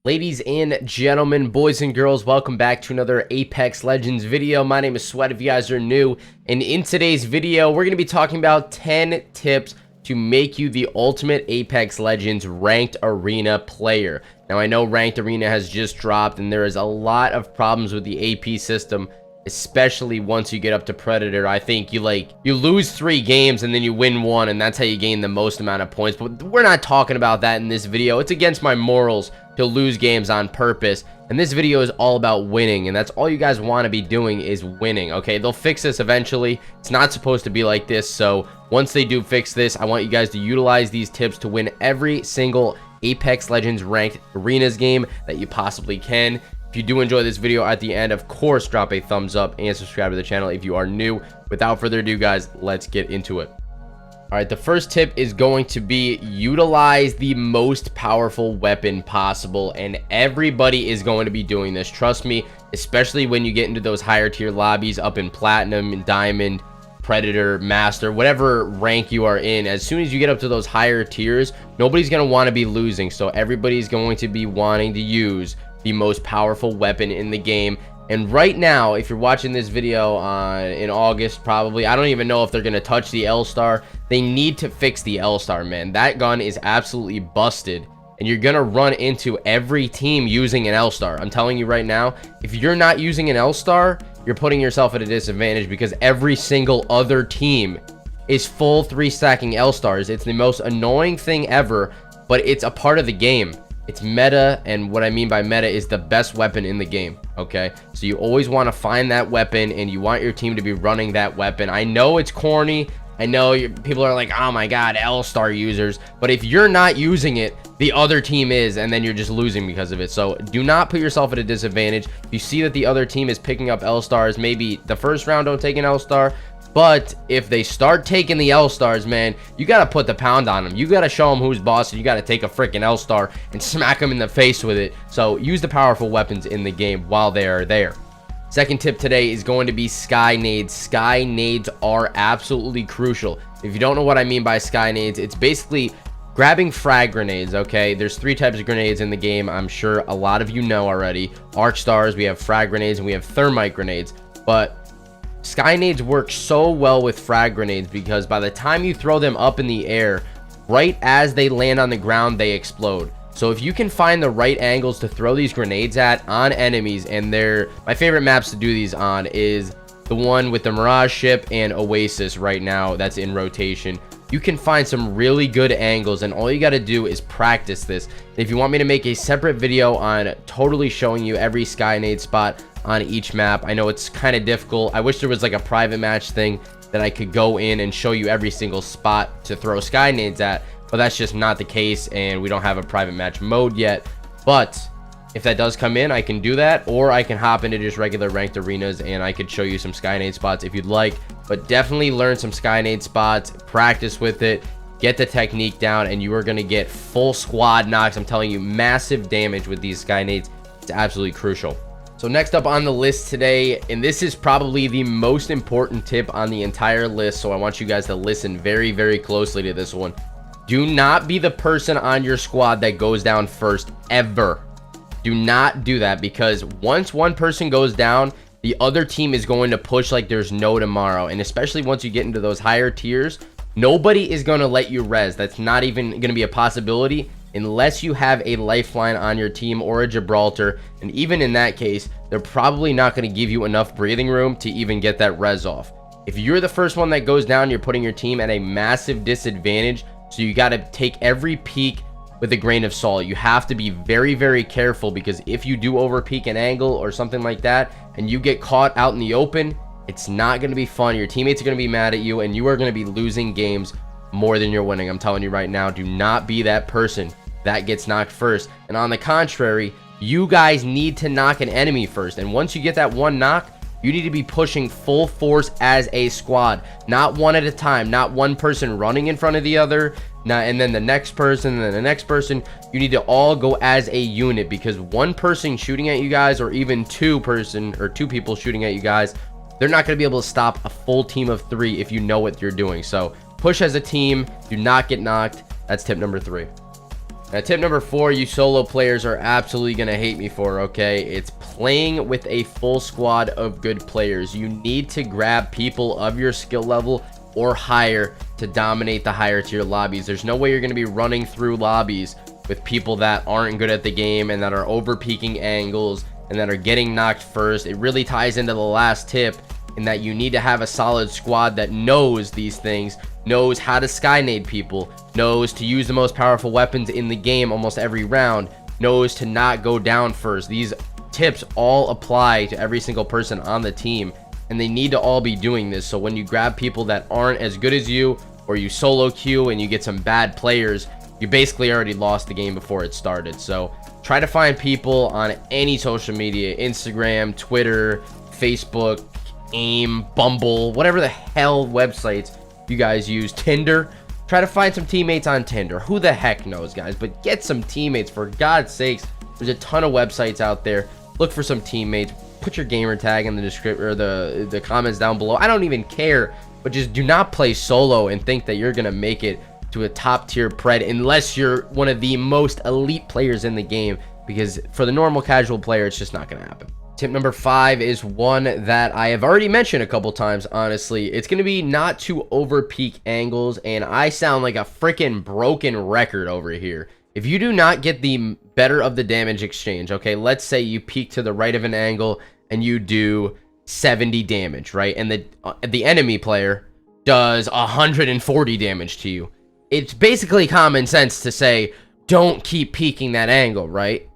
Ladies and gentlemen, boys and girls, welcome back to another Apex Legends video. My name is Sweat if you guys are new, and in today's video, we're going to be talking about 10 tips to make you the ultimate Apex Legends ranked arena player. Now, I know ranked arena has just dropped, and there is a lot of problems with the AP system, especially once you get up to Predator. I think you lose 3 games and then you win 1, and that's how you gain the most amount of points. But we're not talking about that in this video. It's against my morals to lose games on purpose, and this video is all about winning, and that's all you guys want to be doing is winning. Okay, they'll fix this eventually. It's not supposed to be like this, so once they do fix this, I want you guys to utilize these tips to win every single Apex Legends ranked arenas game that you possibly can. If you do enjoy this video at the end, of course, drop a thumbs up and subscribe to the channel if you are new. Without further ado, guys, let's get into it. All right, the first tip is going to be utilize the most powerful weapon possible, and everybody is going to be doing this. Trust me, especially when you get into those higher tier lobbies up in Platinum and Diamond, Predator, Master, whatever rank you are in. As soon as you get up to those higher tiers, nobody's going to want to be losing, so everybody's going to be wanting to use the most powerful weapon in the game. And right now, if you're watching this video in August, probably, I don't even know if they're going to touch the L-Star. They need to fix the L-Star, man. That gun is absolutely busted, and you're going to run into every team using an L-Star. I'm telling you right now, if you're not using an L-Star, you're putting yourself at a disadvantage, because every single other team is full 3-stacking L-Stars. It's the most annoying thing ever, but it's a part of the game. It's meta, and what I mean by meta is the best weapon in the game, okay? So you always want to find that weapon, and you want your team to be running that weapon. I know it's corny. I know people are like, oh my god, L-Star users. But if you're not using it, the other team is, and then you're just losing because of it. So do not put yourself at a disadvantage. If you see that the other team is picking up L-Stars, maybe the first round don't take an L-Star. But if they start taking the L-Stars, man, you got to put the pound on them. You got to show them who's boss, and you got to take a freaking L-Star and smack them in the face with it. So use the powerful weapons in the game while they are there. Second tip today is going to be Sky Nades. Sky Nades are absolutely crucial. If you don't know what I mean by Sky Nades, it's basically grabbing frag grenades, okay? There's 3 types of grenades in the game. I'm sure a lot of you know already. Arc stars, we have frag grenades, and we have thermite grenades. But Sky Nades work so well with frag grenades because by the time you throw them up in the air, right as they land on the ground, they explode. So if you can find the right angles to throw these grenades at on enemies, and my favorite maps to do these on is the one with the Mirage ship and Oasis right now that's in rotation. You can find some really good angles, and all you got to do is practice this. If you want me to make a separate video on totally showing you every Sky Nade spot on each map, I know it's kind of difficult. I wish there was like a private match thing that I could go in and show you every single spot to throw Sky Nades at, but that's just not the case, and we don't have a private match mode yet. But if that does come in, I can do that, or I can hop into just regular ranked arenas and I could show you some Sky Nade spots if you'd like. But definitely learn some Sky Nade spots, practice with it, get the technique down, and you are going to get full squad knocks. I'm telling you, massive damage with these Sky Nades. It's absolutely crucial. So next up on the list today, and this is probably the most important tip on the entire list, so I want you guys to listen very, very closely to this one. Do not be the person on your squad that goes down first, ever. Do not do that, because once one person goes down, the other team is going to push like there's no tomorrow. And especially once you get into those higher tiers, nobody is going to let you res. That's not even going to be a possibility unless you have a lifeline on your team or a Gibraltar. And even in that case, they're probably not going to give you enough breathing room to even get that res off. If you're the first one that goes down, you're putting your team at a massive disadvantage. So you got to take every peek with a grain of salt. You have to be very, very careful, because if you do overpeak an angle or something like that and you get caught out in the open, it's not going to be fun. Your teammates are going to be mad at you, and you are going to be losing games more than you're winning. I'm telling you right now, do not be that person that gets knocked first. And on the contrary, you guys need to knock an enemy first, and once you get that one knock, you need to be pushing full force as a squad, not one at a time, not one person running in front of the other, and then the next person, and then the next person. You need to all go as a unit, because one person shooting at you guys, or even two people shooting at you guys, they're not going to be able to stop a full team of 3 if you know what you're doing. So push as a team, do not get knocked. That's tip number 3. Now, tip number 4, you solo players are absolutely going to hate me for, okay? It's playing with a full squad of good players. You need to grab people of your skill level or higher to dominate the higher tier lobbies. There's no way you're going to be running through lobbies with people that aren't good at the game and that are overpeaking angles and that are getting knocked first. It really ties into the last tip in that you need to have a solid squad that knows these things, knows how to skynade people, knows to use the most powerful weapons in the game almost every round, knows to not go down first. These tips all apply to every single person on the team, and they need to all be doing this. So when you grab people that aren't as good as you, or you solo queue and you get some bad players, you basically already lost the game before it started. So try to find people on any social media, Instagram, Twitter, Facebook, AIM, Bumble, whatever the hell websites you guys use, Tinder. Try to find some teammates on Tinder. Who the heck knows, guys? But get some teammates, for God's sakes. There's a ton of websites out there. Look for some teammates. Put your gamer tag in the description or the comments down below. I don't even care, but just do not play solo and think that you're gonna make it to a top tier pred unless you're one of the most elite players in the game, because for the normal casual player, it's just not gonna happen. Tip number 5 is one that I have already mentioned a couple times, honestly. It's going to be not to overpeak angles, and I sound like a freaking broken record over here. If you do not get the better of the damage exchange, okay, let's say you peek to the right of an angle and you do 70 damage, right? And the enemy player does 140 damage to you. It's basically common sense to say, don't keep peeking that angle, right?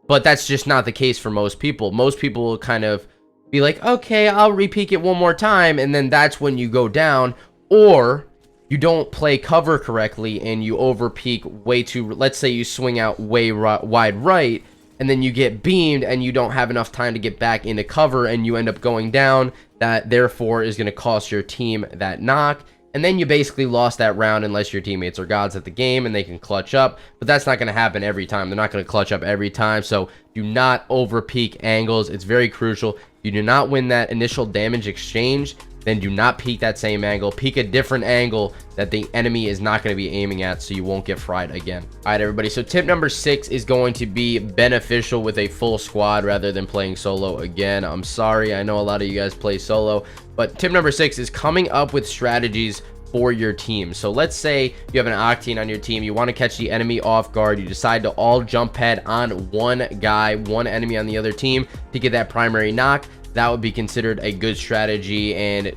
But that's just not the case for most people. Most people will kind of be like, okay, I'll repeak it one more time, and then that's when you go down. Or you don't play cover correctly and you overpeak way too, let's say you swing out way wide right, and then you get beamed and you don't have enough time to get back into cover and you end up going down. That therefore is going to cost your team that knock. And then you basically lost that round unless your teammates are gods at the game and they can clutch up. But that's not going to happen every time. They're not going to clutch up every time. So do not overpeak angles. It's very crucial. You do not win that initial damage exchange, then do not peek that same angle. Peek a different angle that the enemy is not going to be aiming at, so you won't get fried again. All right, everybody. So tip number 6 is going to be beneficial with a full squad rather than playing solo again. I'm sorry. I know a lot of you guys play solo, but tip number 6 is coming up with strategies for your team. So let's say you have an Octane on your team, you want to catch the enemy off guard, you decide to all jump head on one guy, one enemy on the other team to get that primary knock. That would be considered a good strategy, and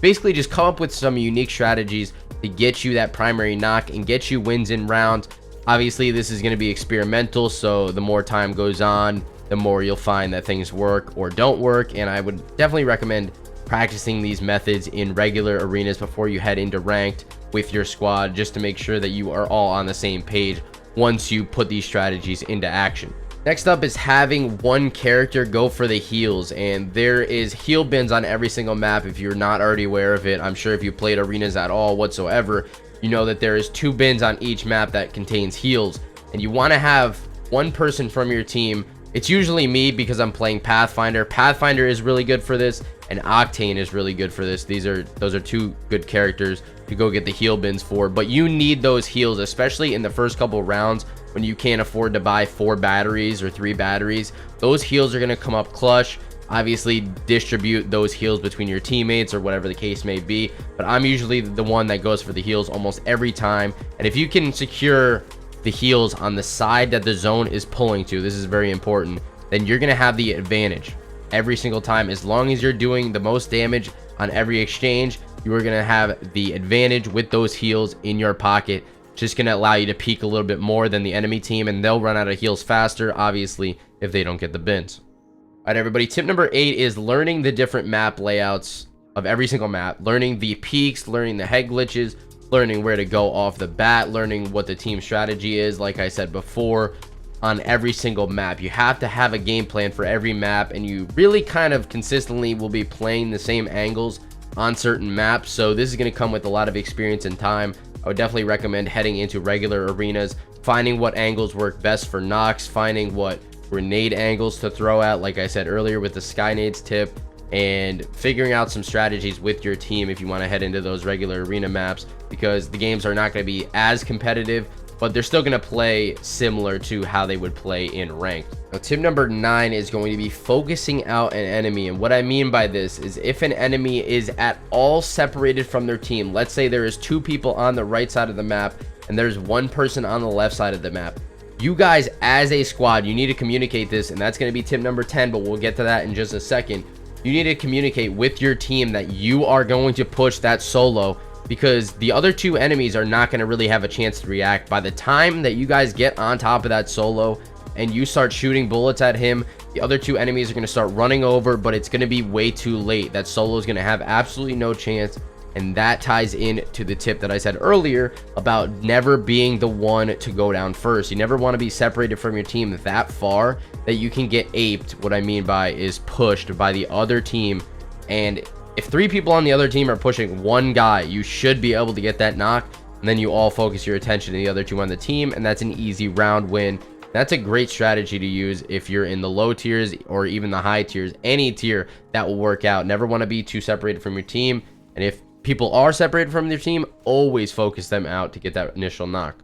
basically just come up with some unique strategies to get you that primary knock and get you wins in rounds. Obviously this is going to be experimental, so the more time goes on, the more you'll find that things work or don't work, and I would definitely recommend practicing these methods in regular arenas before you head into ranked with your squad, just to make sure that you are all on the same page once you put these strategies into action. Next up is having one character go for the heals, and there is heal bins on every single map. If you're not already aware of it, I'm sure if you played arenas at all whatsoever, you know that there is 2 bins on each map that contains heals, and you want to have one person from your team. It's usually me because I'm playing Pathfinder. Pathfinder is really good for this, and Octane is really good for this. Those are 2 good characters to go get the heal bins for, but you need those heals, especially in the first couple rounds when you can't afford to buy 4 batteries or 3 batteries. Those heals are going to come up clutch. Obviously distribute those heals between your teammates or whatever the case may be, but I'm usually the one that goes for the heals almost every time. And if you can secure the heals on the side that the zone is pulling to, this is very important, then you're going to have the advantage every single time. As long as you're doing the most damage on every exchange, you are going to have the advantage with those heals in your pocket. Just going to allow you to peak a little bit more than the enemy team, and they'll run out of heals faster, obviously, if they don't get the bins. All right, everybody, tip number 8 is learning the different map layouts of every single map, learning the peaks, learning the head glitches, learning where to go off the bat, learning what the team strategy is. Like I said before, on every single map, you have to have a game plan for every map, and you really kind of consistently will be playing the same angles on certain maps. So this is going to come with a lot of experience and time. I would definitely recommend heading into regular arenas, finding what angles work best for knocks, finding what grenade angles to throw at, like I said earlier with the Sky Nades tip, and figuring out some strategies with your team if you want to head into those regular arena maps, because the games are not going to be as competitive but they're still going to play similar to how they would play in ranked. Now, tip number 9 is going to be focusing out an enemy. And what I mean by this is if an enemy is at all separated from their team, let's say there is 2 people on the right side of the map and there's 1 person on the left side of the map. You guys as a squad, you need to communicate this, and that's going to be tip number 10, but we'll get to that in just a second. You need to communicate with your team that you are going to push that solo, because the other 2 enemies are not going to really have a chance to react. By the time that you guys get on top of that solo and you start shooting bullets at him, the other 2 enemies are going to start running over, but it's going to be way too late. That solo is going to have absolutely no chance. And that ties in to the tip that I said earlier about never being the one to go down first. You never want to be separated from your team that far that you can get aped. What I mean by is pushed by the other team. And if 3 people on the other team are pushing 1 guy, you should be able to get that knock. And then you all focus your attention to the other 2 on the team. And that's an easy round win. That's a great strategy to use if you're in the low tiers or even the high tiers. Any tier that will work out. Never want to be too separated from your team. And if people are separated from their team, always focus them out to get that initial knock.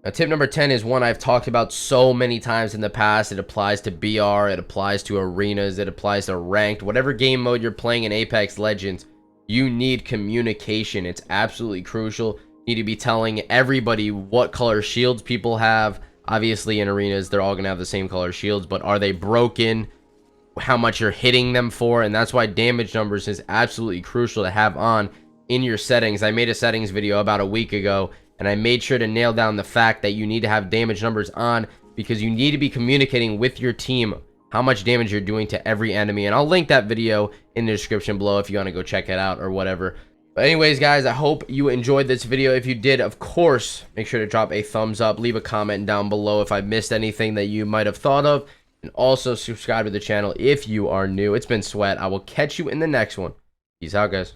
Now, tip number 10 is one I've talked about so many times in the past. It applies to BR, it applies to arenas, it applies to ranked. Whatever game mode you're playing in Apex Legends, you need communication. It's absolutely crucial. You need to be telling everybody what color shields people have. Obviously, in arenas, they're all going to have the same color shields, but are they broken? How much you're hitting them for, and that's why damage numbers is absolutely crucial to have on in your settings. I made a settings video about a week ago, and I made sure to nail down the fact that you need to have damage numbers on, because you need to be communicating with your team how much damage you're doing to every enemy. And I'll link that video in the description below if you want to go check it out or whatever. But anyways, guys, I hope you enjoyed this video. If you did, of course, make sure to drop a thumbs up, leave a comment down below if I missed anything that you might have thought of. And also subscribe to the channel if you are new. It's been Sweat. I will catch you in the next one. Peace out, guys.